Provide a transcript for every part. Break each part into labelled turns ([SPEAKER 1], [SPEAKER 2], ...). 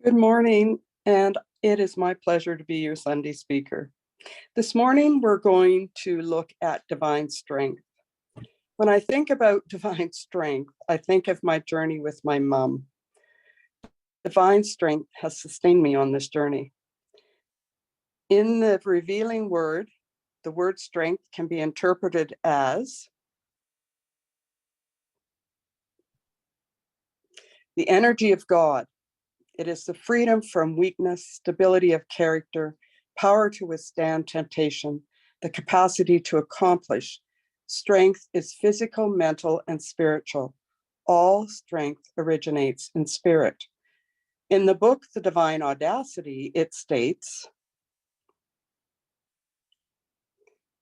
[SPEAKER 1] Good morning, and it is my pleasure to be your Sunday speaker. This morning, we're going to look at divine strength. When I think about divine strength, I think of my journey with my mom. Divine strength has sustained me on this journey. In the revealing word, the word strength can be interpreted as the energy of God. It is the freedom from weakness, stability of character, power to withstand temptation, the capacity to accomplish. Strength is physical, mental, and spiritual. All strength originates in spirit. In the book, The Divine Audacity, it states,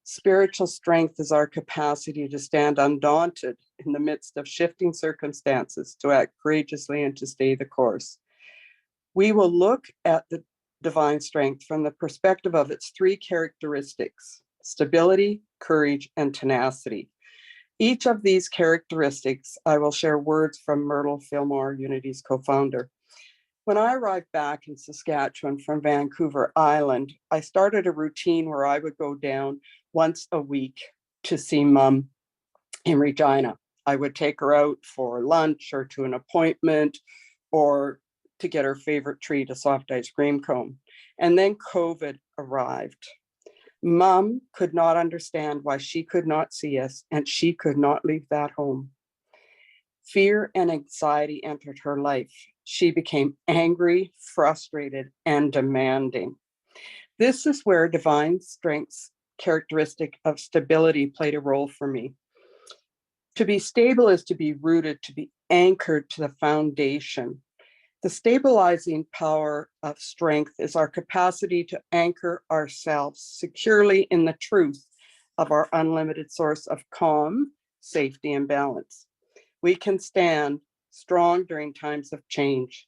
[SPEAKER 1] spiritual strength is our capacity to stand undaunted in the midst of shifting circumstances, to act courageously and to stay the course. We will look at the divine strength from the perspective of its three characteristics: stability, courage, and tenacity. Each of these characteristics, I will share words from Myrtle Fillmore, Unity's co-founder. When I arrived back in Saskatchewan from Vancouver Island, I started a routine where I would go down once a week to see Mom in Regina. I would take her out for lunch or to an appointment or to get her favorite treat, a soft ice cream cone. And then COVID arrived. Mom could not understand why she could not see us, and she could not leave that home. Fear and anxiety entered her life. She became angry, frustrated, and demanding. This is where divine strength's characteristic of stability played a role for me. To be stable is to be rooted, to be anchored to the foundation. The stabilizing power of strength is our capacity to anchor ourselves securely in the truth of our unlimited source of calm, safety, and balance. We can stand strong during times of change.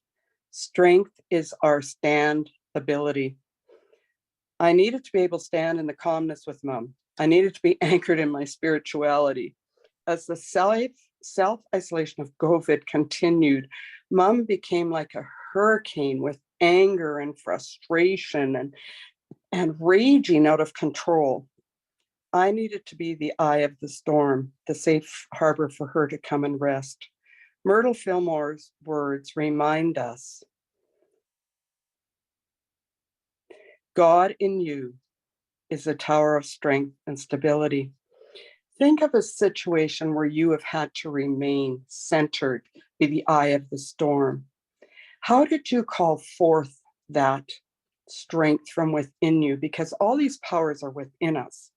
[SPEAKER 1] Strength is our stand ability. I needed to be able to stand in the calmness with Mom. I needed to be anchored in my spirituality. As the self-isolation of COVID continued, Mom became like a hurricane with anger and frustration and raging out of control. I needed to be the eye of the storm, the safe harbor for her to come and rest. Myrtle Fillmore's words remind us, God in you is a tower of strength and stability. Think of a situation where you have had to remain centered in the eye of the storm. How did you call forth that strength from within you? Because all these powers are within us.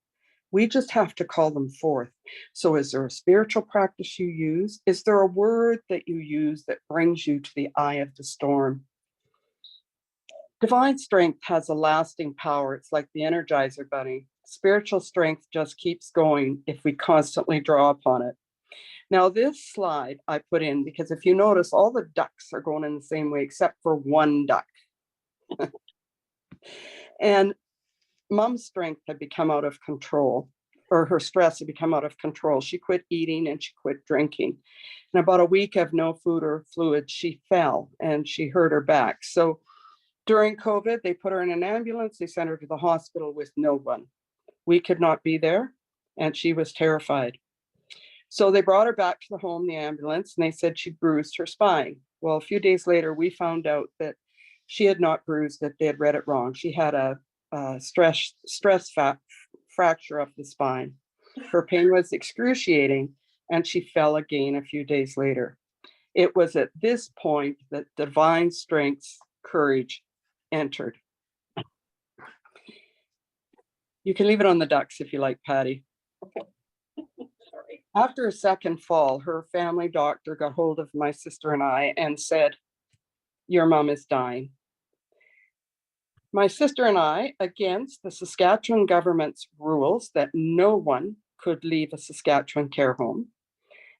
[SPEAKER 1] We just have to call them forth. So is there a spiritual practice you use? Is there a word that you use that brings you to the eye of the storm? Divine strength has a lasting power. It's like the Energizer Bunny. Spiritual strength just keeps going if we constantly draw upon it. Now, this slide I put in because if you notice, all the ducks are going in the same way except for one duck. And Mom's strength had become out of control, or her stress had become out of control. She quit eating and she quit drinking. In about a week of no food or fluid, she fell and she hurt her back. So during COVID, they put her in an ambulance. They sent her to the hospital with no one. We could not be there, and she was terrified. So they brought her back to the home, the ambulance, and they said she bruised her spine. Well, a few days later, we found out that she had not bruised it. They had read it wrong. She had a stress fracture of the spine. Her pain was excruciating, and she fell again a few days later. It was at this point that divine strength's courage entered. You can leave it on the ducks if you like, Patty.
[SPEAKER 2] Okay. Sorry.
[SPEAKER 1] After a second fall, her family doctor got hold of my sister and I and said, your mom is dying. My sister and I, against the Saskatchewan government's rules that no one could leave a Saskatchewan care home,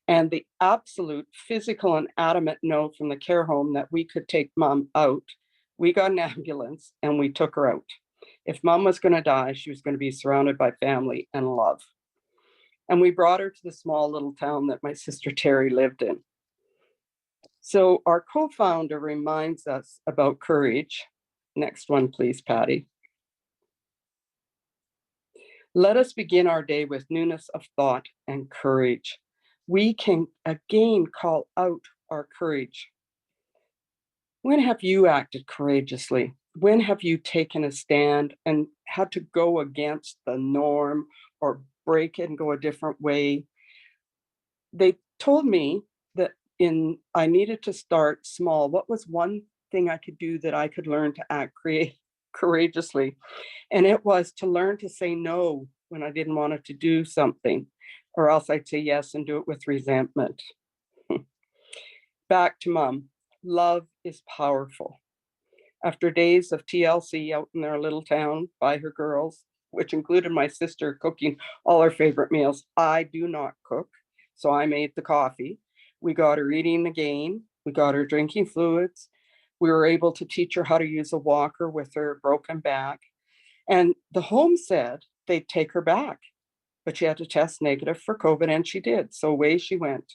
[SPEAKER 1] and the absolute physical and adamant no from the care home that we could take Mom out, we got an ambulance and we took her out. If Mom was going to die, she was going to be surrounded by family and love. And we brought her to the small little town that my sister Terry lived in. So our co-founder reminds us about courage. Next one, please, Patty. Let us begin our day with newness of thought and courage. We can again call out our courage. When have you acted courageously? When have you taken a stand and had to go against the norm or break it and go a different way? They told me that I needed to start small. What was one thing I could do that I could learn to act courageously? And it was to learn to say no when I didn't want to do something, or else I'd say yes and do it with resentment. Back to mom. Love is powerful. After days of TLC out in their little town by her girls, which included my sister cooking all her favorite meals, I do not cook. So I made the coffee. We got her eating again. We got her drinking fluids. We were able to teach her how to use a walker with her broken back. And the home said they'd take her back, but she had to test negative for COVID, and she did. So away she went.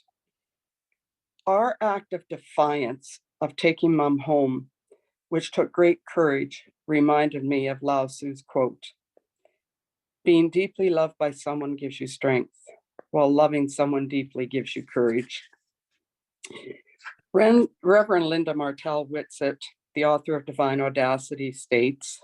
[SPEAKER 1] Our act of defiance of taking mom home, which took great courage, reminded me of Lao Tzu's quote: being deeply loved by someone gives you strength, while loving someone deeply gives you courage. Reverend Linda Martell Whitsett, the author of Divine Audacity, states,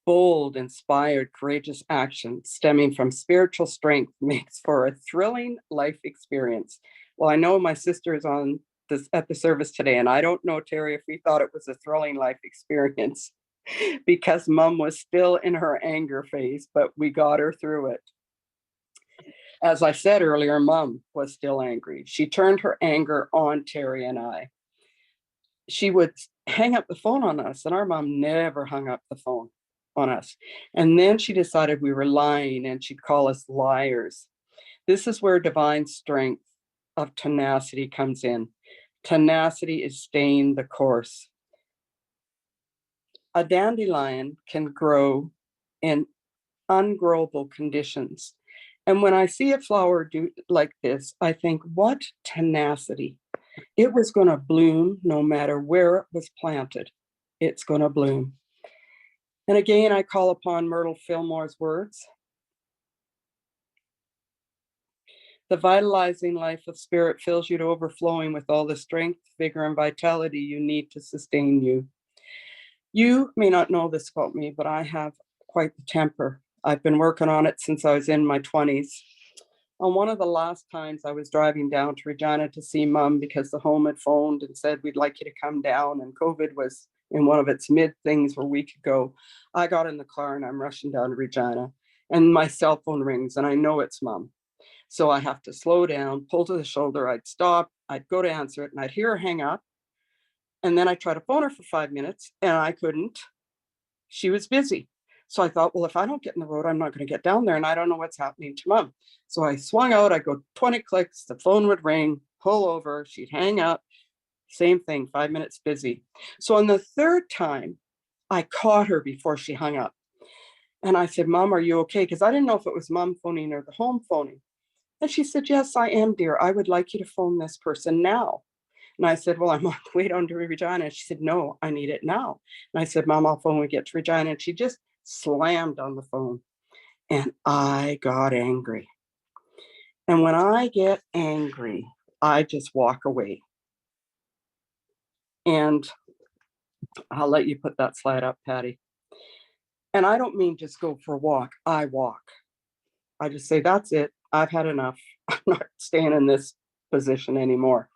[SPEAKER 1] bold, inspired, courageous action stemming from spiritual strength makes for a thrilling life experience. Well, I know my sister is on this at the service today, and I don't know, Terry, if we thought it was a thrilling life experience because mom was still in her anger phase, but we got her through it. As I said earlier, mom was still angry. She turned her anger on Terry and I. She would hang up the phone on us, and our mom never hung up the phone on us. And then she decided we were lying, and she'd call us liars. This is where divine strength of tenacity comes in. Tenacity is staying the course. A dandelion can grow in ungrowable conditions. And when I see a flower do like this, I think, what tenacity. It was going to bloom no matter where it was planted. It's going to bloom. And again, I call upon Myrtle Fillmore's words. The vitalizing life of spirit fills you to overflowing with all the strength, vigor, and vitality you need to sustain you. You may not know this about me, but I have quite the temper. I've been working on it since I was in my 20s. On one of the last times I was driving down to Regina to see mom because the home had phoned and said, we'd like you to come down. And COVID was in one of its mid things where we could go. I got in the car and I'm rushing down to Regina, and my cell phone rings and I know it's mom. So I have to slow down, pull to the shoulder. I'd stop, I'd go to answer it, and I'd hear her hang up. And then I try to phone her for 5 minutes and I couldn't. She was busy. So I thought, well, if I don't get in the road, I'm not going to get down there, and I don't know what's happening to mom. So I swung out, I go 20 clicks, the phone would ring, pull over, she'd hang up. Same thing, 5 minutes busy. So on the third time, I caught her before she hung up. And I said, Mom, are you okay? Because I didn't know if it was mom phoning or the home phoning. And she said, yes, I am, dear. I would like you to phone this person now. And I said, well, I'm on the way down to Regina. And she said, no, I need it now. And I said, Mom, I'll phone when we get to Regina. And she just slammed on the phone. And I got angry. And when I get angry, I just walk away. And I'll let you put that slide up, Patty. And I don't mean just go for a walk. I walk. I just say, that's it. I've had enough. I'm not staying in this position anymore.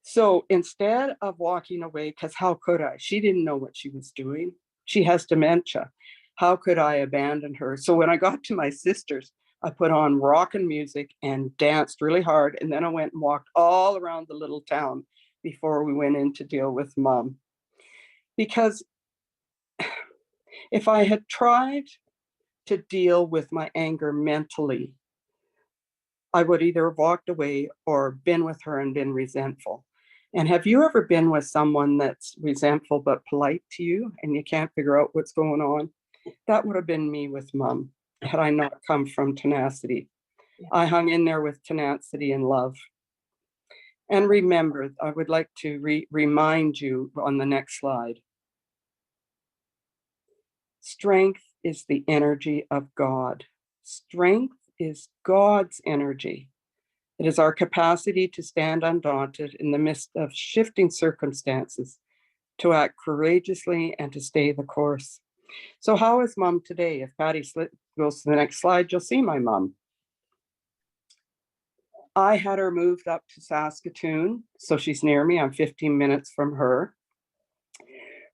[SPEAKER 1] So instead of walking away, because how could I? She didn't know what she was doing. She has dementia. How could I abandon her? So when I got to my sister's, I put on rockin' music and danced really hard. And then I went and walked all around the little town before we went in to deal with mom. Because if I had tried to deal with my anger mentally, I would either have walked away or been with her and been resentful. And have you ever been with someone that's resentful but polite to you and you can't figure out what's going on? That would have been me with mom had I not come from tenacity. I hung in there with tenacity and love. And remember, I would like to remind you on the next slide. Strength is the energy of God. Strength is God's energy. It is our capacity to stand undaunted in the midst of shifting circumstances, to act courageously and to stay the course. So how is Mom today? If Patty goes to the next slide, you'll see my mom. I had her moved up to Saskatoon, so she's near me. I'm 15 minutes from her.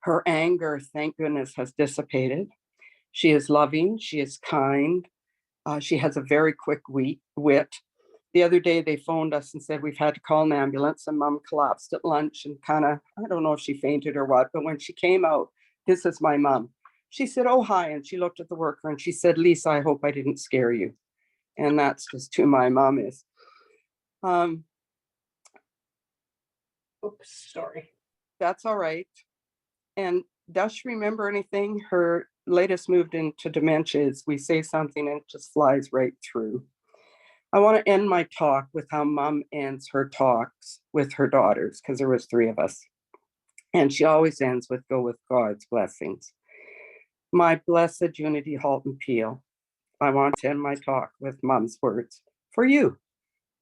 [SPEAKER 1] Her anger, thank goodness, has dissipated. She is loving, she is kind. She has a very quick wit. The other day they phoned us and said we've had to call an ambulance, and Mom collapsed at lunch and kind of, I don't know if she fainted or what, but when she came out, this is my mom. She said, "Oh, hi," and she looked at the worker and she said, "Lisa, I hope I didn't scare you." And that's just who my mom is.
[SPEAKER 2] Oops, sorry.
[SPEAKER 1] That's all right. And does she remember anything? Her latest moved into dementia is we say something and it just flies right through. I want to end my talk with how Mom ends her talks with her daughters, because there was 3 of us. And she always ends with "go with God's blessings." My blessed Unity Halton Peel, I want to end my talk with Mom's words for you.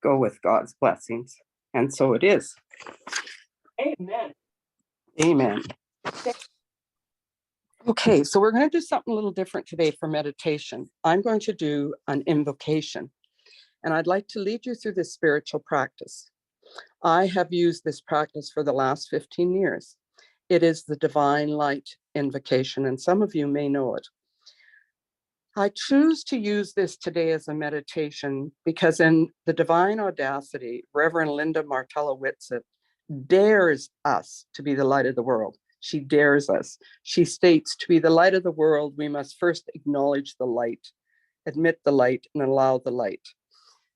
[SPEAKER 1] Go with God's blessings. And so it is.
[SPEAKER 2] Amen.
[SPEAKER 1] Amen. Okay, so we're going to do something a little different today for meditation. I'm going to do an invocation, and I'd like to lead you through this spiritual practice. I have used this practice for the last 15 years. It is the Divine Light invocation, and some of you may know it. I choose to use this today as a meditation because in the Divine Audacity, Reverend Linda Martella Whitsett dares us to be the light of the world. She dares us. She states, to be the light of the world, we must first acknowledge the light, admit the light, and allow the light.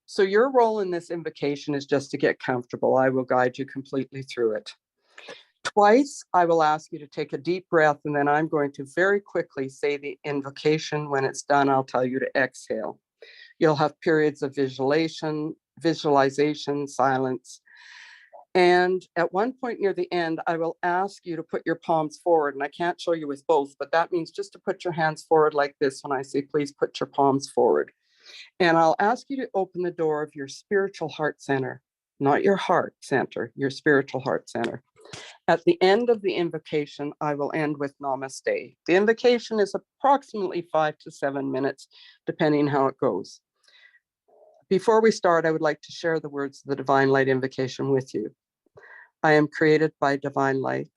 [SPEAKER 1] So your role in this invocation is just to get comfortable. I will guide you completely through it. Twice, I will ask you to take a deep breath, and then I'm going to very quickly say the invocation. When it's done, I'll tell you to exhale. You'll have periods of visualization, silence. And at one point near the end, I will ask you to put your palms forward. And I can't show you with both, but that means just to put your hands forward like this when I say, please put your palms forward. And I'll ask you to open the door of your spiritual heart center, not your heart center, your spiritual heart center. At the end of the invocation, I will end with Namaste. The invocation is approximately 5 to 7 minutes, depending how it goes. Before we start, I would like to share the words of the Divine Light invocation with you. I am created by divine light.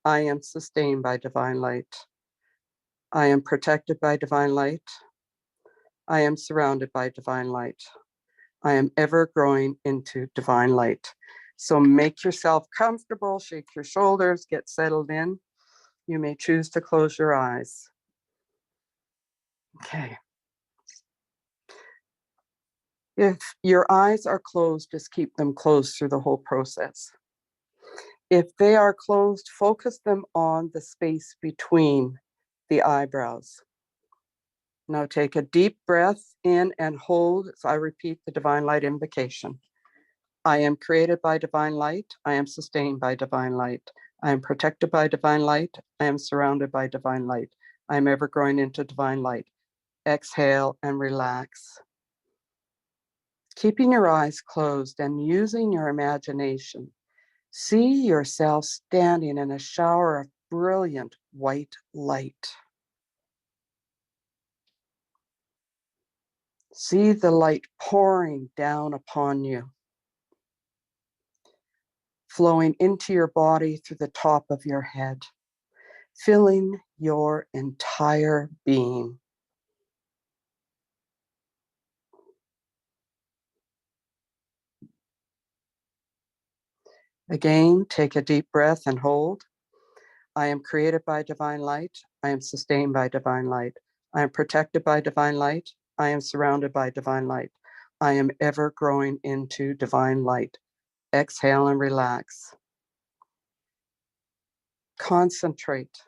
[SPEAKER 1] I am sustained by divine light. I am protected by divine light. I am surrounded by divine light. I am ever growing into divine light. So make yourself comfortable, shake your shoulders, get settled in. You may choose to close your eyes. Okay. If your eyes are closed, just keep them closed through the whole process. If they are closed, focus them on the space between the eyebrows. Now take a deep breath in and hold as I repeat the Divine Light invocation. I am created by divine light. I am sustained by divine light. I am protected by divine light. I am surrounded by divine light. I am ever growing into divine light. Exhale and relax. Keeping your eyes closed and using your imagination, see yourself standing in a shower of brilliant white light. See the light pouring down upon you, flowing into your body through the top of your head, filling your entire being. Again, take a deep breath and hold. I am created by divine light. I am sustained by divine light. I am protected by divine light. I am surrounded by divine light. I am ever growing into divine light. Exhale and relax. Concentrate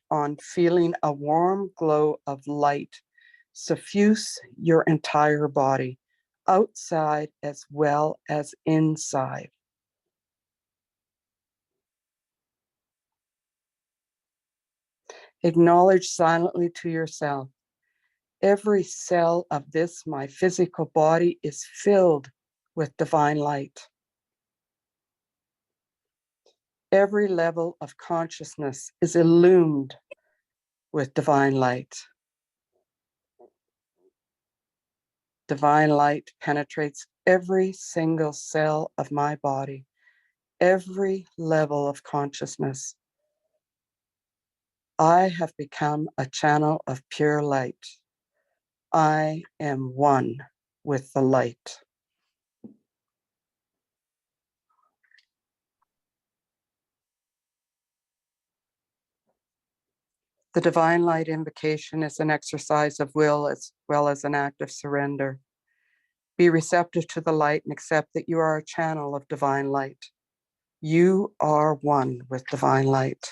[SPEAKER 1] on feeling a warm glow of light suffuse your entire body. outside as well as inside. Acknowledge silently to yourself, every cell of this, my physical body, is filled with divine light. Every level of consciousness is illumined with divine light. Divine light penetrates every single cell of my body, every level of consciousness. I have become a channel of pure light. I am one with the light. The divine light invocation is an exercise of will as well as an act of surrender. Be receptive to the light and accept that you are a channel of divine light. You are one with divine light.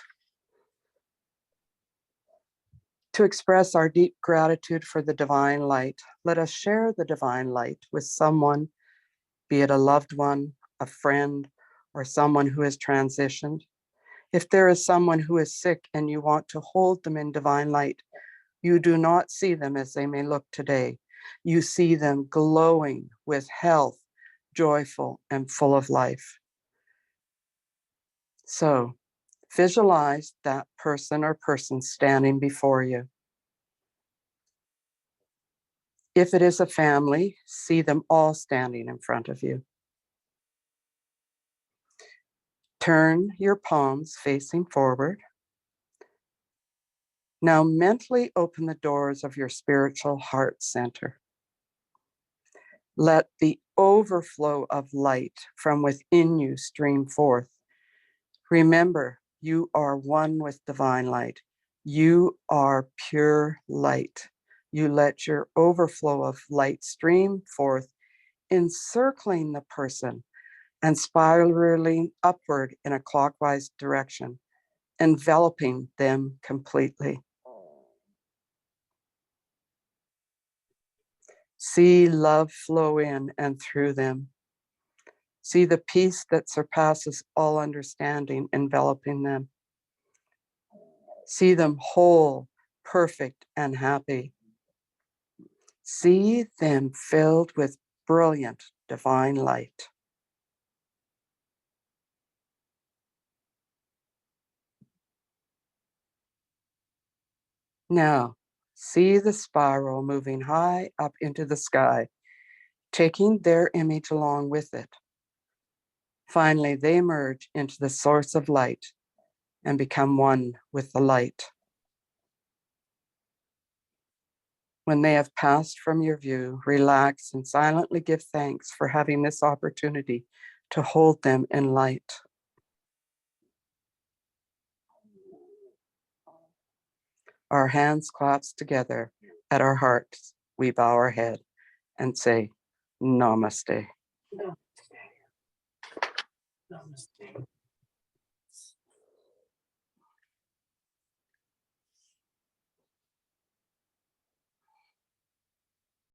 [SPEAKER 1] To express our deep gratitude for the divine light, let us share the divine light with someone, be it a loved one, a friend, or someone who has transitioned. If there is someone who is sick and you want to hold them in divine light, you do not see them as they may look today. You see them glowing with health, joyful, and full of life. So visualize that person or persons standing before you. If it is a family, see them all standing in front of you. Turn your palms facing forward. Now mentally open the doors of your spiritual heart center. Let the overflow of light from within you stream forth. Remember, you are one with divine light. You are pure light. You let your overflow of light stream forth, encircling the person and spiraling upward in a clockwise direction, enveloping them completely. See love flow in and through them. See the peace that surpasses all understanding enveloping them. See them whole, perfect, and happy. See them filled with brilliant divine light. Now, see the spiral moving high up into the sky, taking their image along with it. Finally, they merge into the source of light and become one with the light. When they have passed from your view, relax and silently give thanks for having this opportunity to hold them in light. Our hands clasped together at our hearts, we bow our head and say, Namaste.
[SPEAKER 2] Namaste. Namaste.